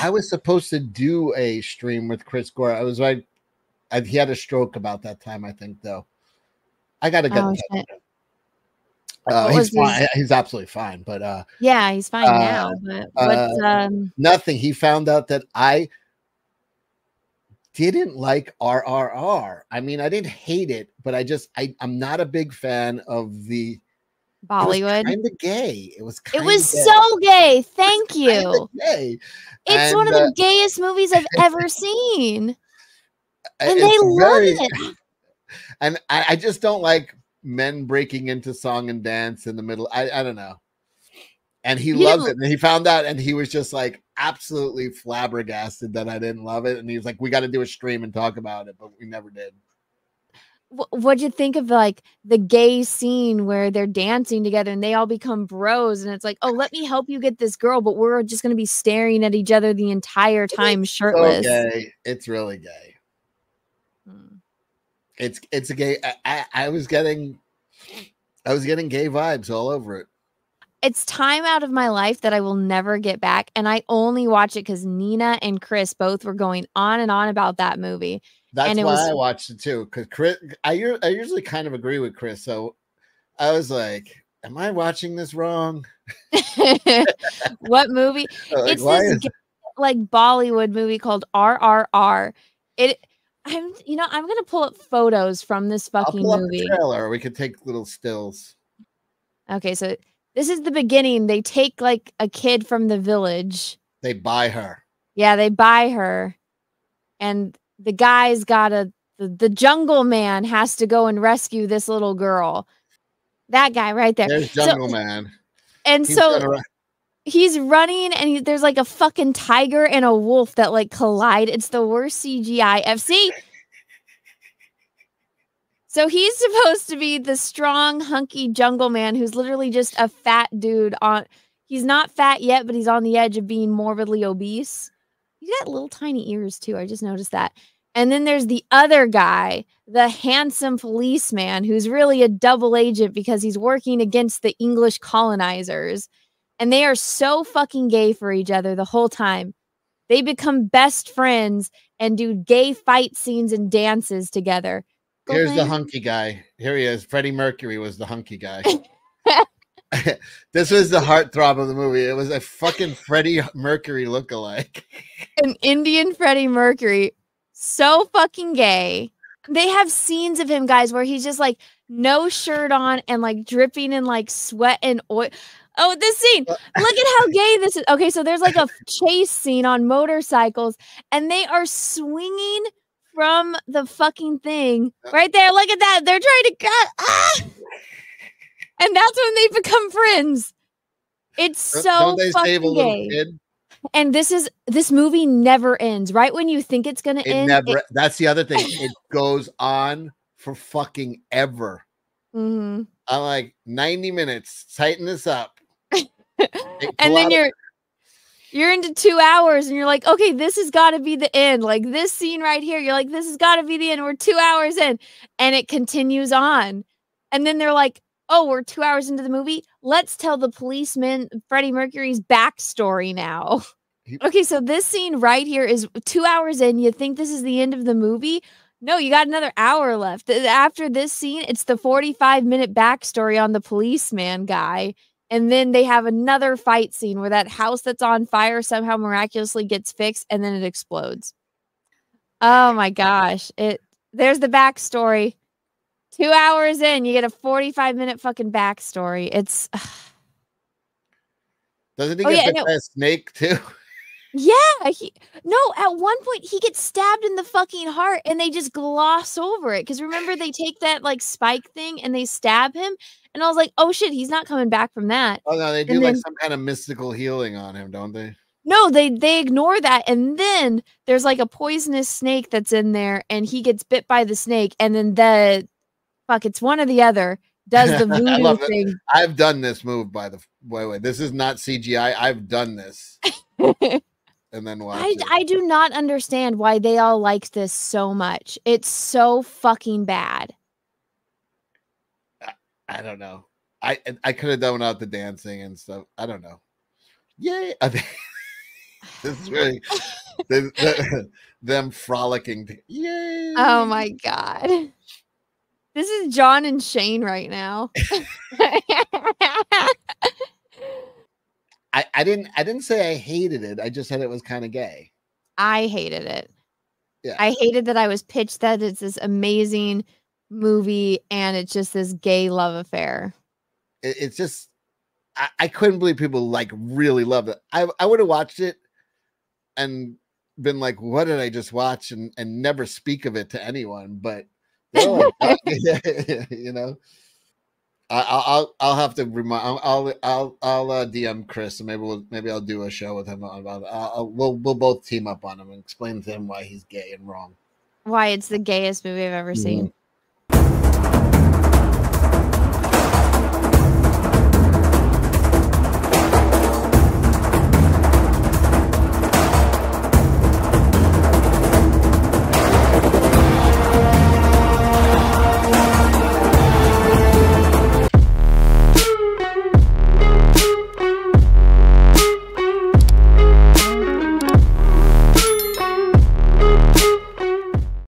I was supposed to do a stream with Chris Gore. I was like, he had a stroke about that time, I think, though. I got to get in touch with him. He's fine. He's absolutely fine. But yeah, he's fine now. But what's nothing. He found out that I didn't like RRR. I mean, I didn't hate it, but I'm not a big fan of the Bollywood. Kind of gay. It was so gay. Thank you. Gay. It's one of the gayest movies I've ever seen. And they love it. And I just don't like men breaking into song and dance in the middle. I don't know. And he loves it. And he found out, and he was just like absolutely flabbergasted that I didn't love it. And he was like, we got to do a stream and talk about it, but we never did. What'd you think of like the gay scene where they're dancing together and they all become bros, and it's like, oh, let me help you get this girl, but we're just going to be staring at each other the entire time shirtless. So gay. It's really gay. It's a gay. I was getting gay vibes all over it. It's time out of my life that I will never get back, and I only watch it because Nina and Chris both were going on and on about that movie. That's why I watched it too, because Chris. I usually kind of agree with Chris, so I was like, "Am I watching this wrong?" What movie? It's this like Bollywood movie called RRR. I'm gonna pull up photos from this fucking movie. Up the trailer, or we could take little stills. Okay, so this is the beginning. They take like a kid from the village. They buy her. Yeah, they buy her, and the guy's got the jungle man has to go and rescue this little girl. That guy right there. There's Jungle Man. And he's running, and there's like a fucking tiger and a wolf that like collide. It's the worst CGI FC. So he's supposed to be the strong, hunky jungle man who's literally just a fat dude he's not fat yet, but he's on the edge of being morbidly obese. He's got little tiny ears too. I just noticed that. And then there's the other guy, the handsome policeman, who's really a double agent because he's working against the English colonizers. And they are so fucking gay for each other the whole time. They become best friends and do gay fight scenes and dances together. Here's the hunky guy. Here he is. Freddie Mercury was the hunky guy. This was the heartthrob of the movie. It was a fucking Freddie Mercury lookalike. An Indian Freddie Mercury. So fucking gay. They have scenes of him, guys, where he's just like no shirt on and like dripping in like sweat and oil. Oh, this scene. Look at how gay this is. Okay, so there's like a chase scene on motorcycles, and they are swinging from the fucking thing right there. Look at that. They're trying to cut. And that's when they become friends. It's so fucking gay. Kid? And this movie never ends. Right when you think it's gonna end, that's the other thing. It goes on for fucking ever. Mm-hmm. I'm like 90 minutes. Tighten this up. And then you're into 2 hours, and you're like, okay, this has got to be the end. Like this scene right here, you're like, this has got to be the end. We're 2 hours in, and it continues on. And then they're like, oh, we're 2 hours into the movie. Let's tell the policeman Freddie Mercury's backstory now. Okay, so this scene right here is 2 hours in. You think this is the end of the movie? No, you got another hour left. After this scene, it's the 45-minute backstory on the policeman guy. And then they have another fight scene where that house that's on fire somehow miraculously gets fixed, and then it explodes. Oh my gosh. There's the backstory. 2 hours in, you get a 45-minute fucking backstory. It's doesn't he get bit by a snake too? Yeah, at one point he gets stabbed in the fucking heart, and they just gloss over it. Because remember, they take that like spike thing and they stab him, and I was like, oh shit, he's not coming back from that. Oh no, they do like some kind of mystical healing on him, don't they? No, they ignore that, and then there's like a poisonous snake that's in there, and he gets bit by the snake, and then it's one or the other does the voodoo thing. I've done this move, by the way. This is not CGI. I've done this. And then I do not understand why they all like this so much. It's so fucking bad. I don't know. I could have done without the dancing and stuff. I don't know. Yay. This is really them frolicking. Yay! Oh my god. This is John and Shane right now. I didn't say I hated it. I just said it was kind of gay. I hated it. Yeah. I hated that I was pitched that it's this amazing movie and it's just this gay love affair. It's just I couldn't believe people like really loved it. I would have watched it and been like, what did I just watch, and never speak of it to anyone, but they're like, you know. I'll have to remind. I'll DM Chris, and maybe I'll do a show with him about it. We'll both team up on him and explain to him why he's gay and wrong. Why it's the gayest movie I've ever seen.